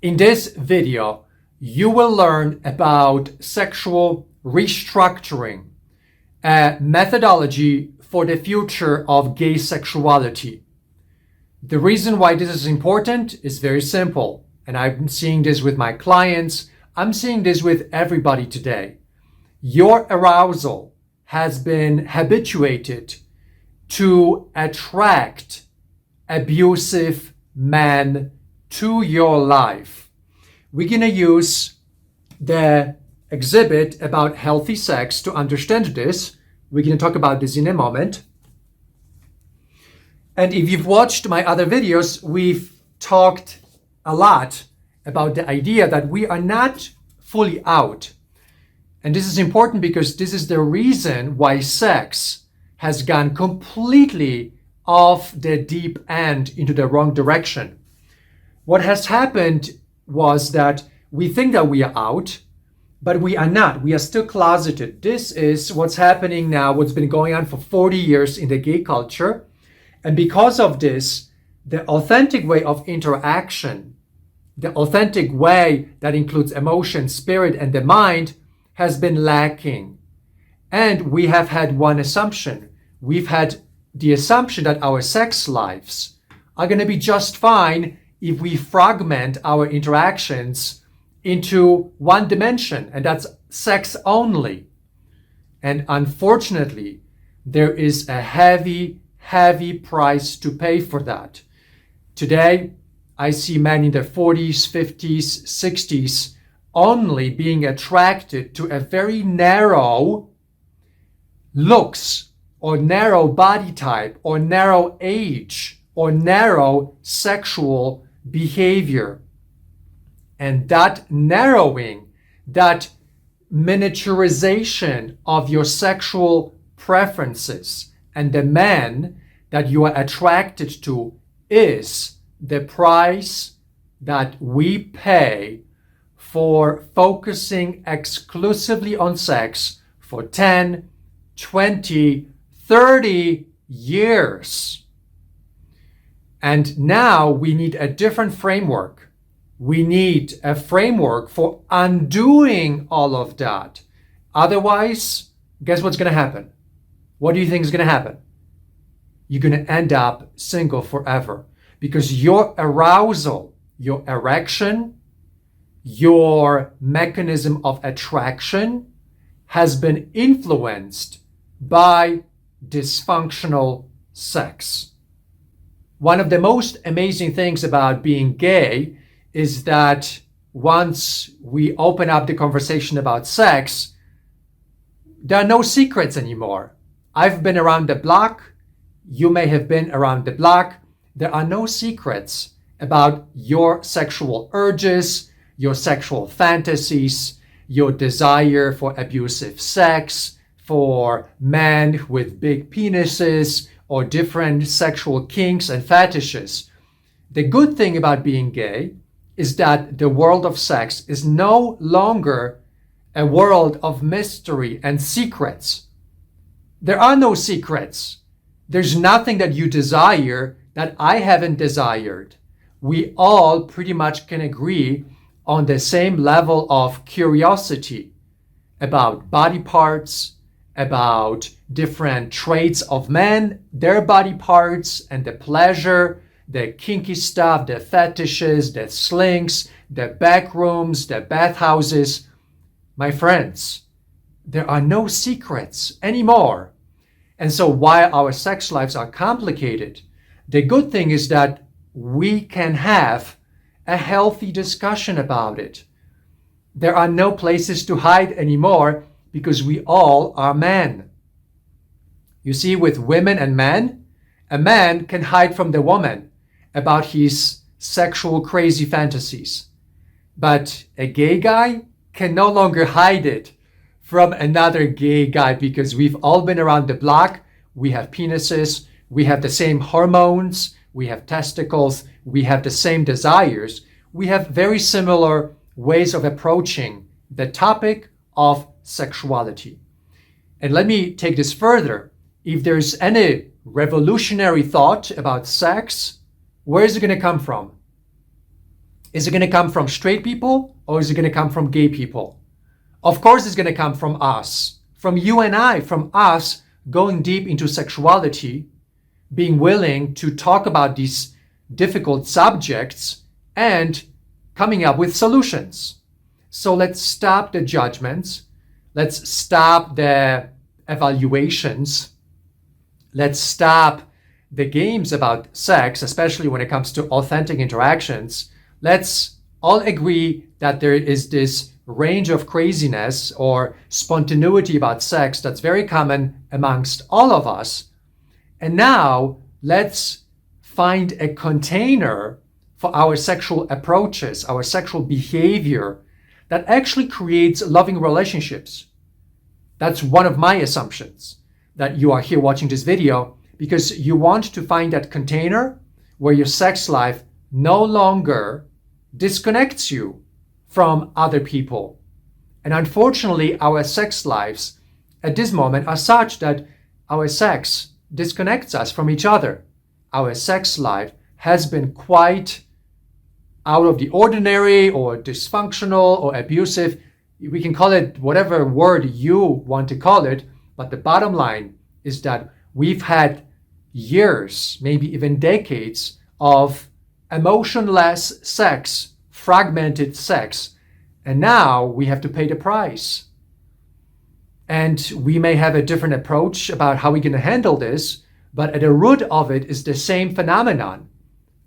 In this video, you will learn about sexual restructuring, a methodology for the future of gay sexuality. The reason why this is important is very simple, and I'm seeing this with my clients. I'm seeing this with everybody today. Your arousal has been habituated to attract abusive men to your life. We're going to use the exhibit about healthy sex to understand this. We're going to talk about this in a moment. And if you've watched my other videos, we've talked a lot about the idea that we are not fully out. And this is important because this is the reason why sex has gone completely off the deep end into the wrong direction. What has happened was that we think that we are out, but we are not. We are still closeted. This is what's happening now, what's been going on for 40 years in the gay culture. And because of this, the authentic way of interaction, the authentic way that includes emotion, spirit, and the mind has been lacking. And we have had one assumption. We've had the assumption that our sex lives are going to be just fine if we fragment our interactions into one dimension, and that's sex only. And unfortunately, there is a heavy price to pay for that. Today, I see men in their 40s, 50s, 60s only being attracted to a very narrow looks or narrow body type or narrow age or narrow sexual behavior. And that narrowing, that miniaturization of your sexual preferences and the man that you are attracted to is the price that we pay for focusing exclusively on sex for 10, 20, 30 years. And now we need a different framework. We need a framework for undoing all of that. Otherwise, guess what's going to happen? What do you think is going to happen? You're going to end up single forever because your arousal, your erection, your mechanism of attraction has been influenced by dysfunctional sex. One of the most amazing things about being gay is that once we open up the conversation about sex, there are no secrets anymore. I've been around the block. You may have been around the block. There are no secrets about your sexual urges, your sexual fantasies, your desire for abusive sex, for men with big penises, or different sexual kinks and fetishes. The good thing about being gay is that the world of sex is no longer a world of mystery and secrets. There are no secrets. There's nothing that you desire that I haven't desired. We all pretty much can agree on the same level of curiosity about body parts, about different traits of men, their body parts, and the pleasure, the kinky stuff, the fetishes, the slings, the back rooms, the bathhouses. My friends, there are no secrets anymore. And so while our sex lives are complicated, the good thing is that we can have a healthy discussion about it. There are no places to hide anymore because we all are men. You see, with women and men, a man can hide from the woman about his sexual crazy fantasies. But a gay guy can no longer hide it from another gay guy because we've all been around the block. We have penises, we have the same hormones, we have testicles, we have the same desires. We have very similar ways of approaching the topic of sexuality. And let me take this further. If there's any revolutionary thought about sex, where is it going to come from? Is it going to come from straight people or is it going to come from gay people? Of course, it's going to come from us, from you and I, from us going deep into sexuality, being willing to talk about these difficult subjects and coming up with solutions. So let's stop the judgments. Let's stop the evaluations. Let's stop the games about sex, especially when it comes to authentic interactions. Let's all agree that there is this range of craziness or spontaneity about sex that's very common amongst all of us. And now let's find a container for our sexual approaches, our sexual behavior that actually creates loving relationships. That's one of my assumptions, that you are here watching this video because you want to find that container where your sex life no longer disconnects you from other people. And unfortunately, our sex lives at this moment are such that our sex disconnects us from each other. Our sex life has been quite out of the ordinary or dysfunctional or abusive. We can call it whatever word you want to call it, but the bottom line is that we've had years, maybe even decades of emotionless sex, fragmented sex, and now we have to pay the price. And we may have a different approach about how we're going to handle this, but at the root of it is the same phenomenon.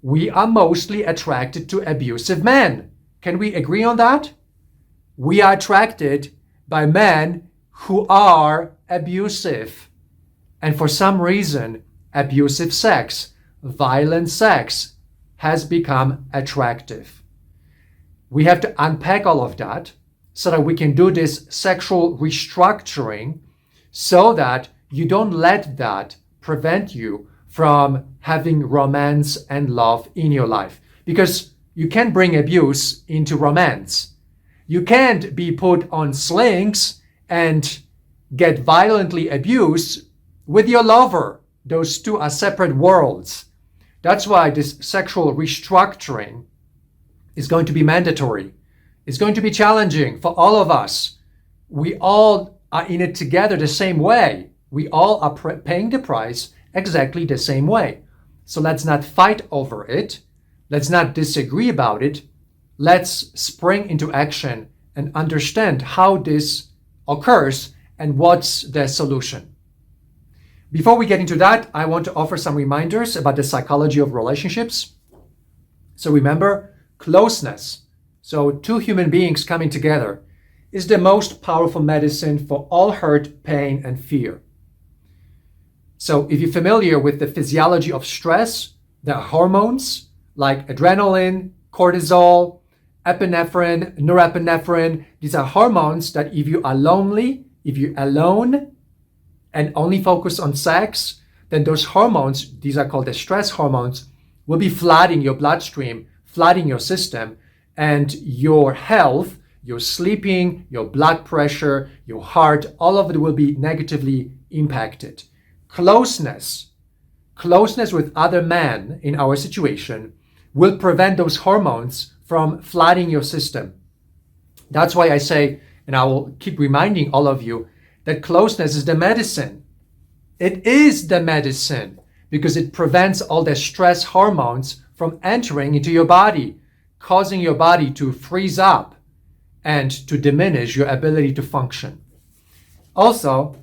We are mostly attracted to abusive men. Can we agree on that? We are attracted by men who are abusive. And for some reason, abusive sex, violent sex has become attractive. We have to unpack all of that so that we can do this sexual restructuring so that you don't let that prevent you from having romance and love in your life. Because you can't bring abuse into romance. You can't be put on slings and get violently abused with your lover. Those two are separate worlds. That's why this sexual restructuring is going to be mandatory. It's going to be challenging for all of us. We all are in it together the same way. We all are paying the price exactly the same way. So let's not fight over it. Let's not disagree about it. Let's spring into action and understand how this occurs and what's the solution. Before we get into that, I want to offer some reminders about the psychology of relationships. So remember, closeness, so two human beings coming together, is the most powerful medicine for all hurt, pain, and fear. So if you're familiar with the physiology of stress, there are hormones like adrenaline, cortisol, epinephrine, norepinephrine. These are hormones that if you are lonely, if you're alone and only focus on sex, then those hormones, these are called the stress hormones, will be flooding your bloodstream, flooding your system, and your health, your sleeping, your blood pressure, your heart, all of it will be negatively impacted. Closeness with other men in our situation will prevent those hormones from flooding your system. That's why I say, and I will keep reminding all of you, that closeness is the medicine. It is the medicine because it prevents all the stress hormones from entering into your body, causing your body to freeze up and to diminish your ability to function. Also,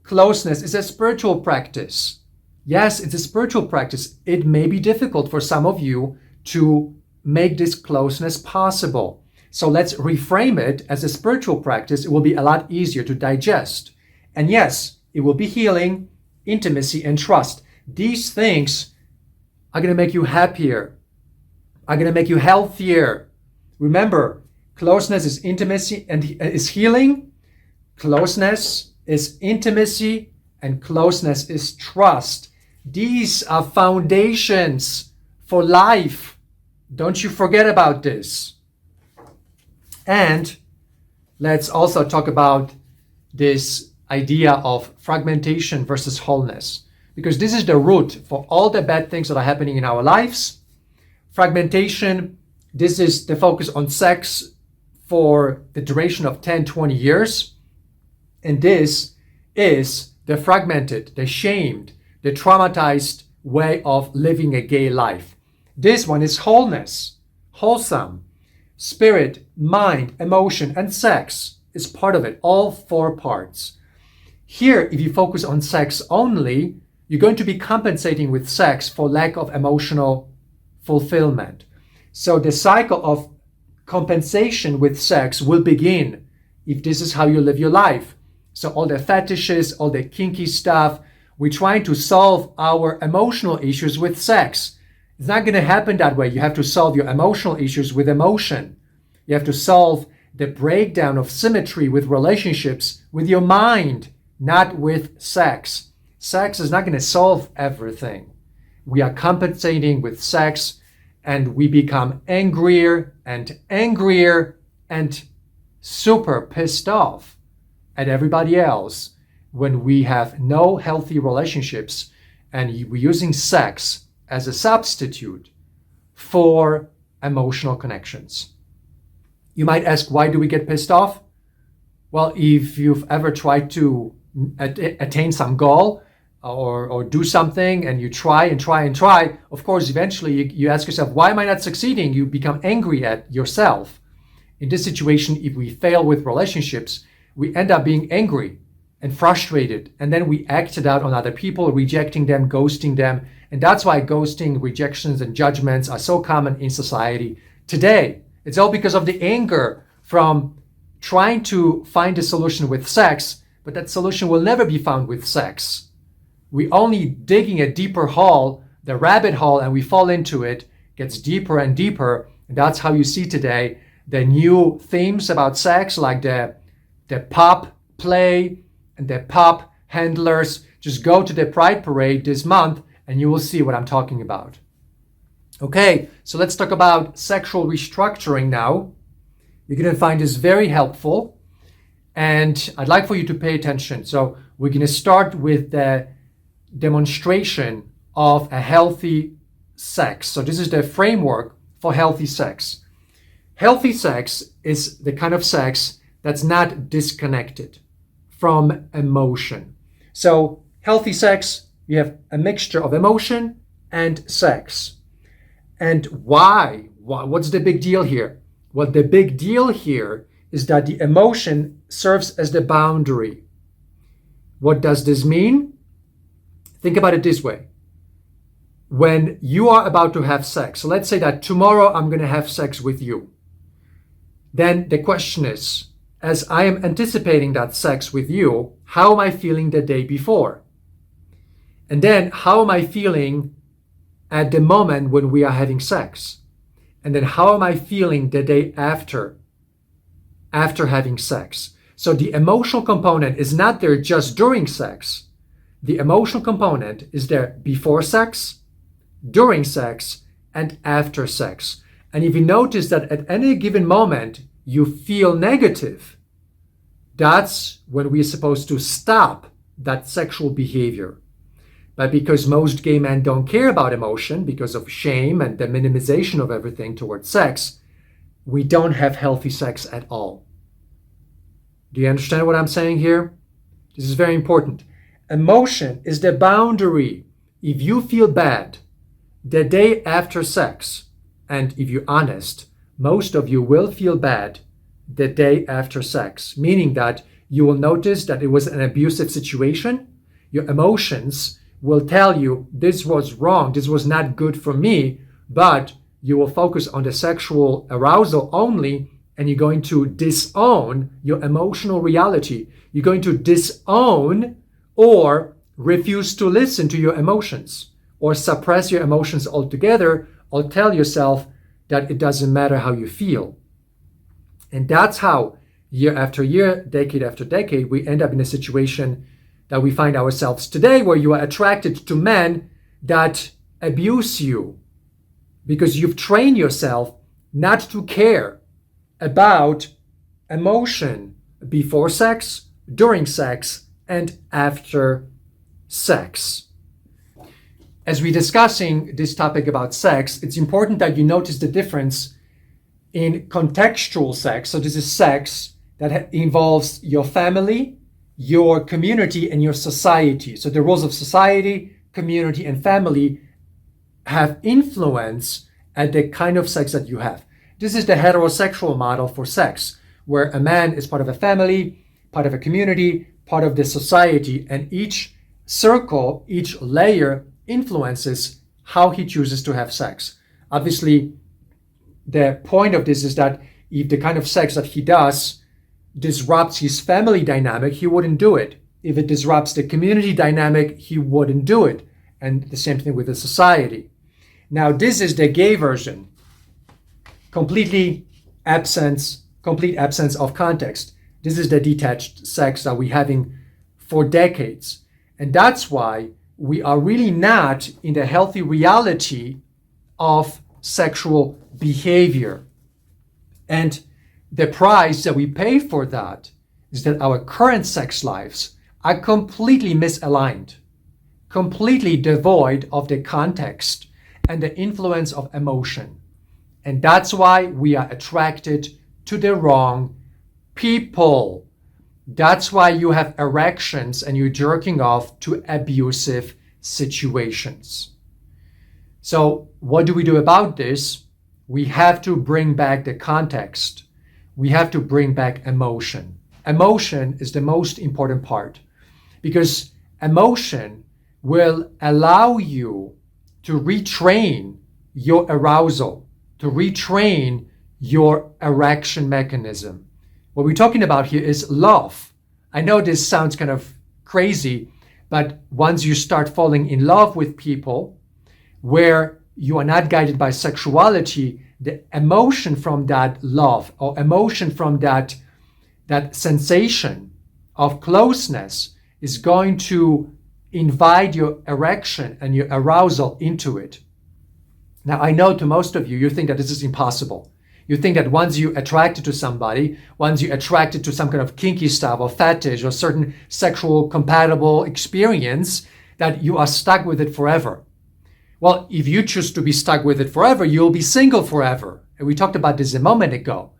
closeness is a spiritual practice. Yes, it's a spiritual practice. It may be difficult for some of you to make this closeness possible. So let's reframe it as a spiritual practice. It will be a lot easier to digest. And yes, it will be healing, intimacy, and trust. These things are going to make you happier, are going to make you healthier. Remember, closeness is intimacy and is healing. Closeness is intimacy and closeness is trust. These are foundations for life. Don't you forget about this. And let's also talk about this idea of fragmentation versus wholeness, because this is the root for all the bad things that are happening in our lives. Fragmentation This is the focus on sex for the duration of 10, 20 years. And this is the fragmented, the shamed, the traumatized way of living a gay life. This one is wholeness, wholesome. Spirit, mind, emotion, and sex is part of it, all 4 parts. Here, if you focus on sex only, you're going to be compensating with sex for lack of emotional fulfillment. So the cycle of compensation with sex will begin if this is how you live your life. So all the fetishes, all the kinky stuff, we're trying to solve our emotional issues with sex. It's not going to happen that way. You have to solve your emotional issues with emotion. You have to solve the breakdown of symmetry with relationships with your mind, not with sex. Sex is not going to solve everything. We are compensating with sex, and we become angrier and angrier and super pissed off at everybody else when we have no healthy relationships and we're using sex as a substitute for emotional connections. You might ask, why do we get pissed off? Well, if you've ever tried to attain some goal or do something and you try and try and try, of course, eventually you ask yourself, why am I not succeeding? You become angry at yourself. In this situation, if we fail with relationships, we end up being angry and frustrated, and then we act it out on other people, rejecting them, ghosting them. And that's why ghosting, rejections, and judgments are so common in society today. It's all because of the anger from trying to find a solution with sex, but that solution will never be found with sex. We only digging a deeper hole, the rabbit hole, and we fall into it, gets deeper and deeper. And that's how you see today the new themes about sex, like the pop play and the pop handlers. Just go to the Pride Parade this month and you will see what I'm talking about. Okay, so let's talk about sexual restructuring now. You're going to find this very helpful, and I'd like for you to pay attention. So we're going to start with the demonstration of a healthy sex. So this is the framework for healthy sex. Healthy sex is the kind of sex that's not disconnected from emotion. So healthy sex, you have a mixture of emotion and sex. And why? What's the big deal here? Well, the big deal here is that the emotion serves as the boundary. What does this mean? Think about it this way. When you are about to have sex, so let's say that tomorrow I'm going to have sex with you. Then the question is, as I am anticipating that sex with you, how am I feeling the day before? And then how am I feeling at the moment when we are having sex? And then how am I feeling the day after having sex? So the emotional component is not there just during sex. The emotional component is there before sex, during sex, and after sex. And if you notice that at any given moment you feel negative, that's when we're supposed to stop that sexual behavior. But because most gay men don't care about emotion because of shame and the minimization of everything towards sex, we don't have healthy sex at all. Do you understand what I'm saying here? This is very important. Emotion is the boundary. If you feel bad the day after sex, and if you're honest, most of you will feel bad the day after sex, meaning that you will notice that it was an abusive situation. Your emotions will tell you this was wrong, this was not good for me, but you will focus on the sexual arousal only, and you're going to disown your emotional reality. You're going to disown or refuse to listen to your emotions or suppress your emotions altogether or tell yourself that it doesn't matter how you feel. And that's how year after year, decade after decade, we end up in a situation that we find ourselves today, where you are attracted to men that abuse you because you've trained yourself not to care about emotion before sex, during sex, and after sex. As we're discussing this topic about sex, it's important that you notice the difference In contextual sex, so this is sex that involves your family, your community, and your society. So the roles of society, community, and family have influence at the kind of sex that you have. This is the heterosexual model for sex, where a man is part of a family, part of a community, part of the society, and each circle, each layer influences how he chooses to have sex. Obviously, the point of this is that if the kind of sex that he does disrupts his family dynamic, he wouldn't do it. If it disrupts the community dynamic, he wouldn't do it. And the same thing with the society. Now, this is the gay version. Complete absence of context. This is the detached sex that we're having for decades. And that's why we are really not in the healthy reality of sexual behavior. And the price that we pay for that is that our current sex lives are completely misaligned, completely devoid of the context and the influence of emotion. And that's why we are attracted to the wrong people. That's why you have erections and you're jerking off to abusive situations. So what do we do about this? We have to bring back the context. We have to bring back emotion. Emotion is the most important part because emotion will allow you to retrain your arousal, to retrain your erection mechanism. What we're talking about here is love. I know this sounds kind of crazy, but once you start falling in love with people where you are not guided by sexuality, the emotion from that love or emotion from that sensation of closeness is going to invite your erection and your arousal into it. Now, I know to most of you, you think that this is impossible. You think that once you're attracted to somebody, once you're attracted to some kind of kinky stuff or fetish or certain sexual compatible experience, that you are stuck with it forever. Well, if you choose to be stuck with it forever, you'll be single forever. And we talked about this a moment ago.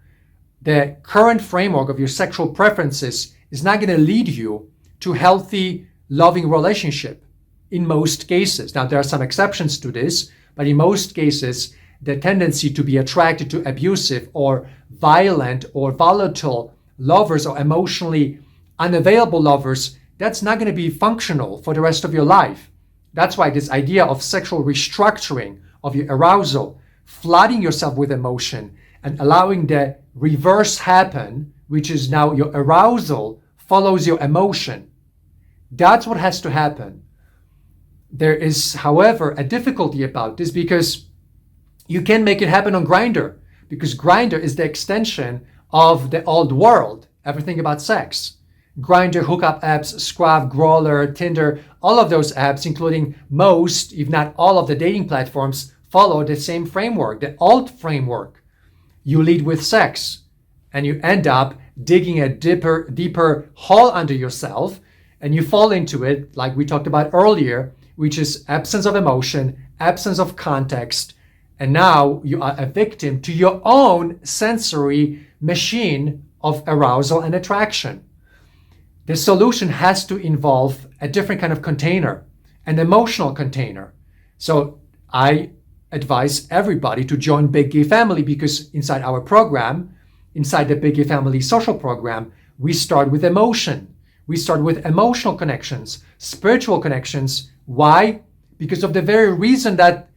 The current framework of your sexual preferences is not going to lead you to healthy, loving relationship in most cases. Now, there are some exceptions to this, but in most cases, the tendency to be attracted to abusive or violent or volatile lovers or emotionally unavailable lovers, that's not going to be functional for the rest of your life. That's why this idea of sexual restructuring of your arousal, flooding yourself with emotion and allowing the reverse happen, which is now your arousal follows your emotion. That's what has to happen. There is, however, a difficulty about this because you can make it happen on Grindr, because Grindr is the extension of the old world, everything about sex. Grindr, hookup apps, Scruff, Growler, Tinder, all of those apps, including most, if not all of the dating platforms, follow the same framework, the old framework. You lead with sex, and you end up digging a deeper hole under yourself, and you fall into it, like we talked about earlier, which is absence of emotion, absence of context, and now you are a victim to your own sensory machine of arousal and attraction. The solution has to involve a different kind of container, an emotional container. So I advise everybody to join Big Gay Family because inside our program, inside the Big Gay Family social program, we start with emotion. We start with emotional connections, spiritual connections. Why? Because of the very reason that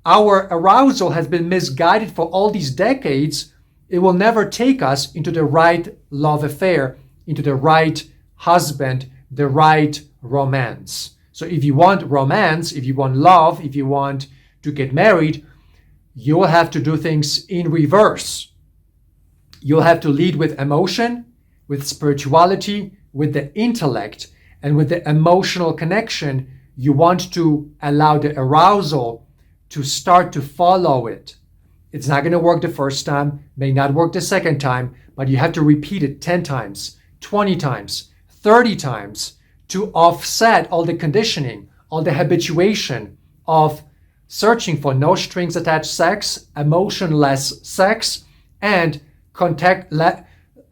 our arousal has been misguided for all these decades. It will never take us into the right love affair, into the right husband, the right romance. So if you want romance, if you want love, if you want to get married, you will have to do things in reverse. You'll have to lead with emotion, with spirituality, with the intellect, and with the emotional connection. You want to allow the arousal to start to follow it. It's not going to work the first time, may not work the second time, but you have to repeat it 10 times, 20 times, 30 times to offset all the conditioning, all the habituation of searching for no strings attached sex, emotionless sex, and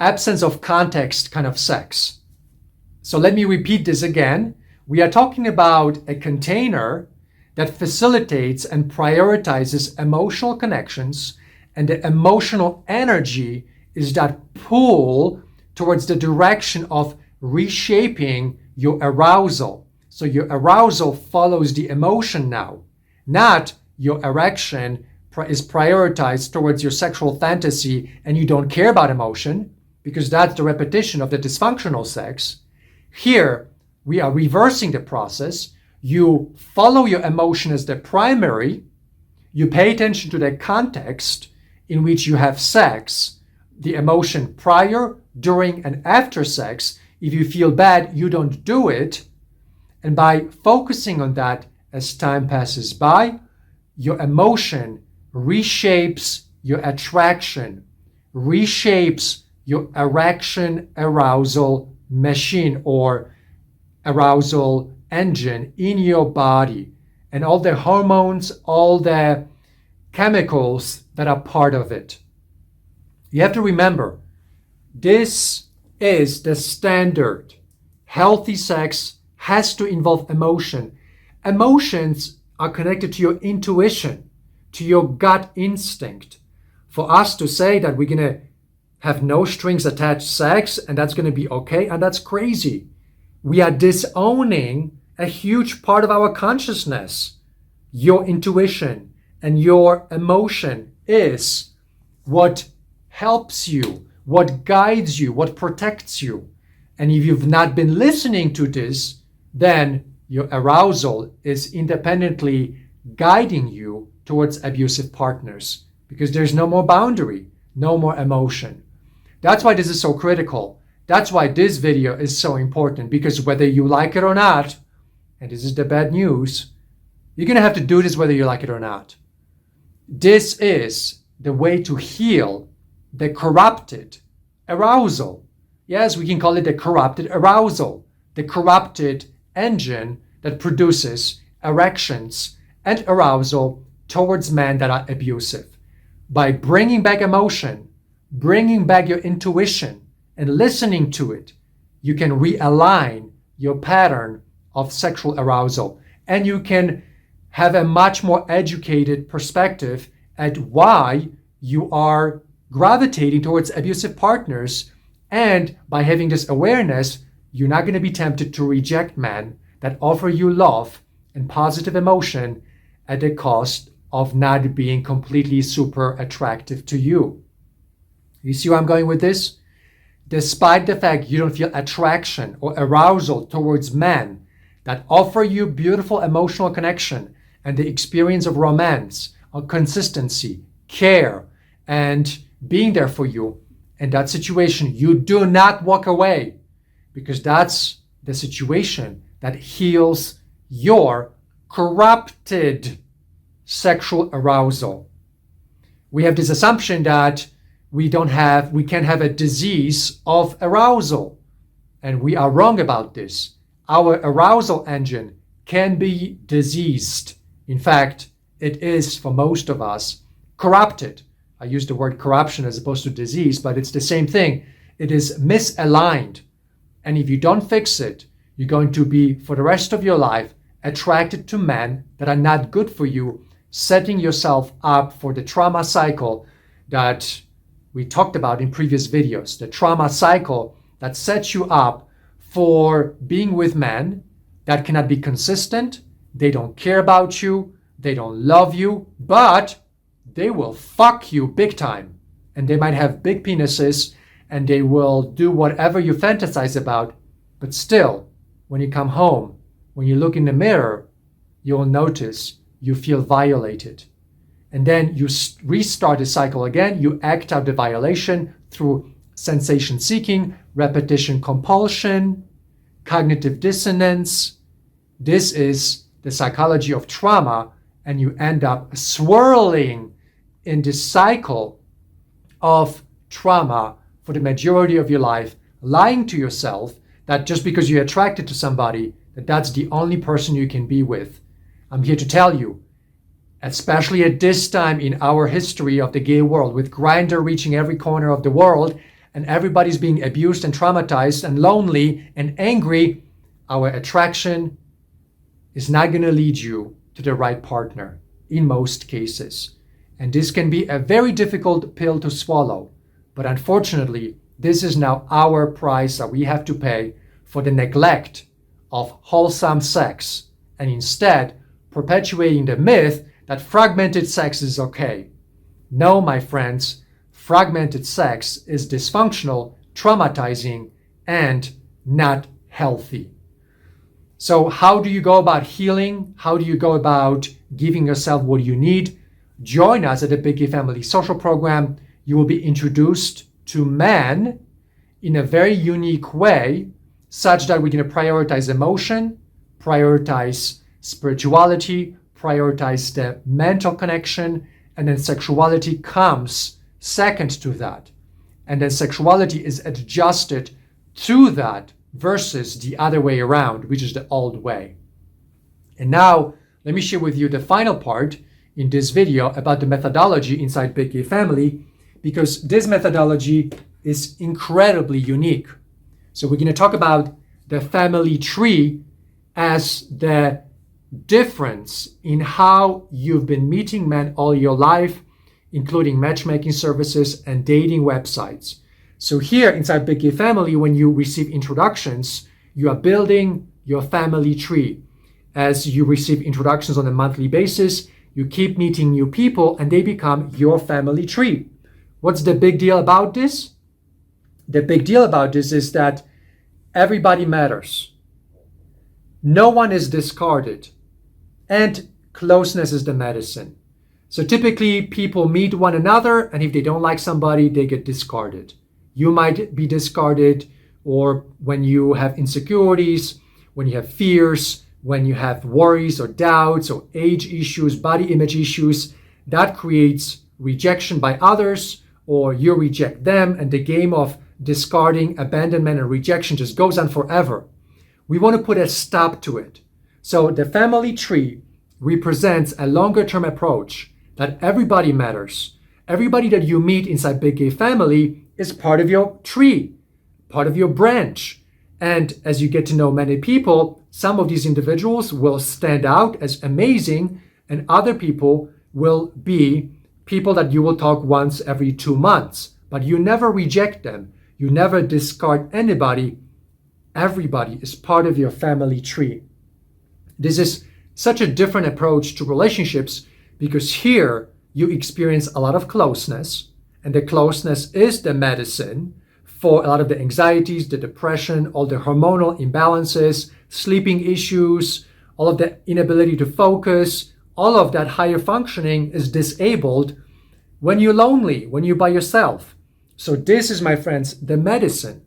absence of context kind of sex. So let me repeat this again. We are talking about a container that facilitates and prioritizes emotional connections, and the emotional energy is that pull towards the direction of reshaping your arousal. So your arousal follows the emotion now, not your erection is prioritized towards your sexual fantasy and you don't care about emotion, because that's the repetition of the dysfunctional sex. Here, we are reversing the process. You follow your emotion as the primary. You pay attention to the context in which you have sex, the emotion prior, during, and after sex. If you feel bad, you don't do it. And by focusing on that as time passes by, your emotion reshapes your attraction, reshapes your erection arousal machine or arousal engine in your body, and all the hormones, all the chemicals that are part of it. You have to remember, this is the standard. Healthy sex has to involve emotion. Emotions are connected to your intuition, to your gut instinct. For us to say that we're going to have no strings attached sex and that's going to be okay, and that's crazy. We are disowning a huge part of our consciousness. Your intuition and your emotion is what helps you, what guides you, what protects you. And if you've not been listening to this, then your arousal is independently guiding you towards abusive partners, because there's no more boundary, no more emotion. That's why this is so critical. That's why this video is so important, because whether you like it or not, and this is the bad news, you're going to have to do this whether you like it or not. This is the way to heal the corrupted arousal. Yes, we can call it the corrupted arousal, the corrupted engine that produces erections and arousal towards men that are abusive. By bringing back emotion, bringing back your intuition, and listening to it, you can realign your pattern of sexual arousal, and you can have a much more educated perspective at why you are gravitating towards abusive partners. And by having this awareness, you're not going to be tempted to reject men that offer you love and positive emotion at the cost of not being completely super attractive to you. You see where I'm going with this? Despite the fact you don't feel attraction or arousal towards men that offer you beautiful emotional connection and the experience of romance, of consistency, care, and being there for you in that situation, you do not walk away, because that's the situation that heals your corrupted sexual arousal. We have this assumption that we can't have a disease of arousal, and we are wrong about this. Our arousal engine can be diseased. In fact, it is, for most of us, corrupted. I use the word corruption as opposed to disease, but it's the same thing. It is misaligned. And if you don't fix it, you're going to be, for the rest of your life, attracted to men that are not good for you, setting yourself up for the trauma cycle that we talked about in previous videos. The trauma cycle that sets you up for being with men that cannot be consistent, they don't care about you, they don't love you, but they will fuck you big time. And they might have big penises and they will do whatever you fantasize about. But still, when you come home, when you look in the mirror, you'll notice you feel violated. And then you restart the cycle again. You act out the violation through sensation seeking, repetition compulsion, cognitive dissonance. This is the psychology of trauma, and you end up swirling in this cycle of trauma for the majority of your life, lying to yourself that just because you're attracted to somebody, that's the only person you can be with. I'm here to tell you, especially at this time in our history of the gay world, with Grindr reaching every corner of the world and everybody's being abused and traumatized and lonely and angry, our attraction is not going to lead you to the right partner in most cases. And this can be a very difficult pill to swallow. But unfortunately, this is now our price that we have to pay for the neglect of wholesome sex, and instead perpetuating the myth that fragmented sex is okay. No, my friends, fragmented sex is dysfunctional, traumatizing, and not healthy. So how do you go about healing? How do you go about giving yourself what you need? Join us at the Big Gay Family Social Program. You will be introduced to men in a very unique way, such that we're going to prioritize emotion, prioritize spirituality, prioritize the mental connection, and then sexuality comes second to that. And then sexuality is adjusted to that versus the other way around, which is the old way. And now, let me share with you the final part in this video about the methodology inside Big Gay Family, because this methodology is incredibly unique. So we're going to talk about the family tree as the difference in how you've been meeting men all your life, including matchmaking services and dating websites. So here inside Big Gay Family, when you receive introductions, you are building your family tree. As you receive introductions on a monthly basis, you keep meeting new people and they become your family tree. What's the big deal about this? The big deal about this is that everybody matters. No one is discarded. And closeness is the medicine. So typically people meet one another, and if they don't like somebody, they get discarded. You might be discarded, or when you have insecurities, when you have fears, when you have worries or doubts or age issues, body image issues, that creates rejection by others, or you reject them, and the game of discarding, abandonment, and rejection just goes on forever. We want to put a stop to it. So the family tree represents a longer-term approach that everybody matters. Everybody that you meet inside Big Gay Family is part of your tree, part of your branch. And as you get to know many people, some of these individuals will stand out as amazing, and other people will be people that you will talk once every 2 months. But you never reject them. You never discard anybody. Everybody is part of your family tree. This is such a different approach to relationships, because here you experience a lot of closeness, and the closeness is the medicine for a lot of the anxieties, the depression, all the hormonal imbalances, sleeping issues, all of the inability to focus. All of that higher functioning is disabled when you're lonely, when you're by yourself. So this is, my friends, the medicine.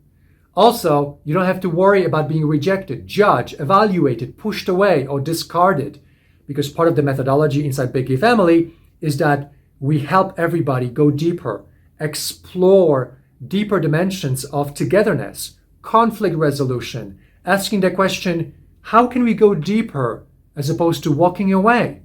Also, you don't have to worry about being rejected, judged, evaluated, pushed away, or discarded, because part of the methodology inside Big Gay Family is that we help everybody go deeper, explore deeper dimensions of togetherness, conflict resolution, asking the question, how can we go deeper as opposed to walking away?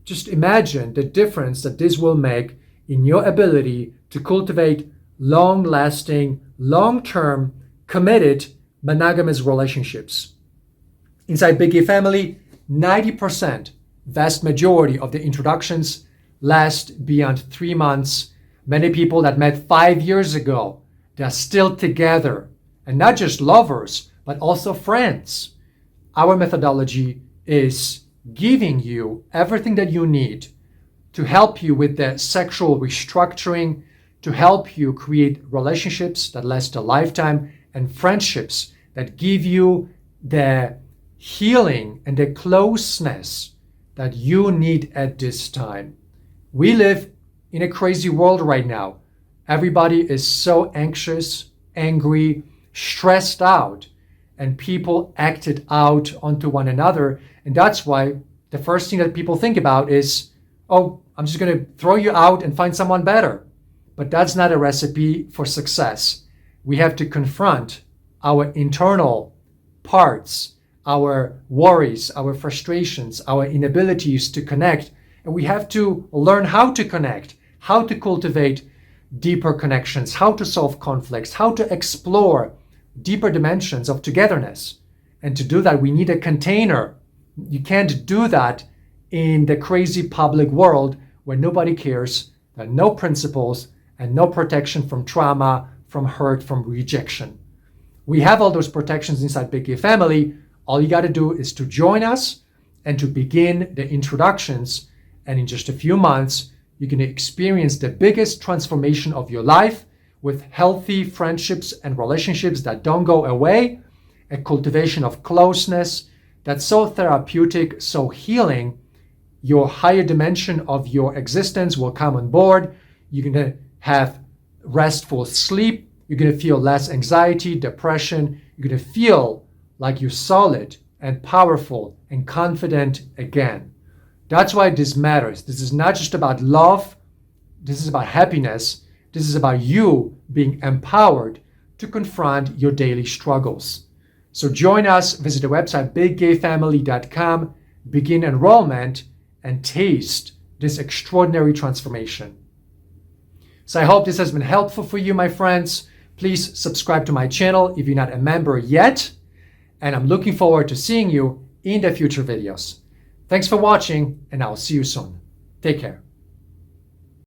Just imagine the difference that this will make in your ability to cultivate long-lasting, long-term, committed, monogamous relationships. Inside Big Gay Family, 90%, vast majority of the introductions last beyond 3 months. Many people that met 5 years ago, they're still together, and not just lovers, but also friends. Our methodology is giving you everything that you need to help you with the sexual restructuring, to help you create relationships that last a lifetime, and friendships that give you the healing and the closeness that you need at this time. We live in a crazy world right now. Everybody is so anxious, angry, stressed out, and people acted out onto one another. And that's why the first thing that people think about is, oh, I'm just going to throw you out and find someone better. But that's not a recipe for success. We have to confront our internal parts, our worries, our frustrations, our inabilities to connect, And we have to learn how to connect, how to cultivate deeper connections, how to solve conflicts, how to explore deeper dimensions of togetherness. And to do that, we need a container. You can't do that in the crazy public world where nobody cares, there are no principles, and no protection from trauma, from hurt, from rejection. We have all those protections inside Big Gay Family. All you got to do is to join us and to begin the introductions. And in just a few months, you're going to experience the biggest transformation of your life with healthy friendships and relationships that don't go away, a cultivation of closeness that's so therapeutic, so healing. Your higher dimension of your existence will come on board. You're going to have restful sleep. You're going to feel less anxiety, depression. You're going to feel like you're solid and powerful and confident again. That's why this matters. This is not just about love. This is about happiness. This is about you being empowered to confront your daily struggles. So join us, visit the website biggayfamily.com, begin enrollment, and taste this extraordinary transformation. So I hope this has been helpful for you, my friends. Please subscribe to my channel if you're not a member yet. And I'm looking forward to seeing you in the future videos. Thanks for watching, and I'll see you soon. Take care.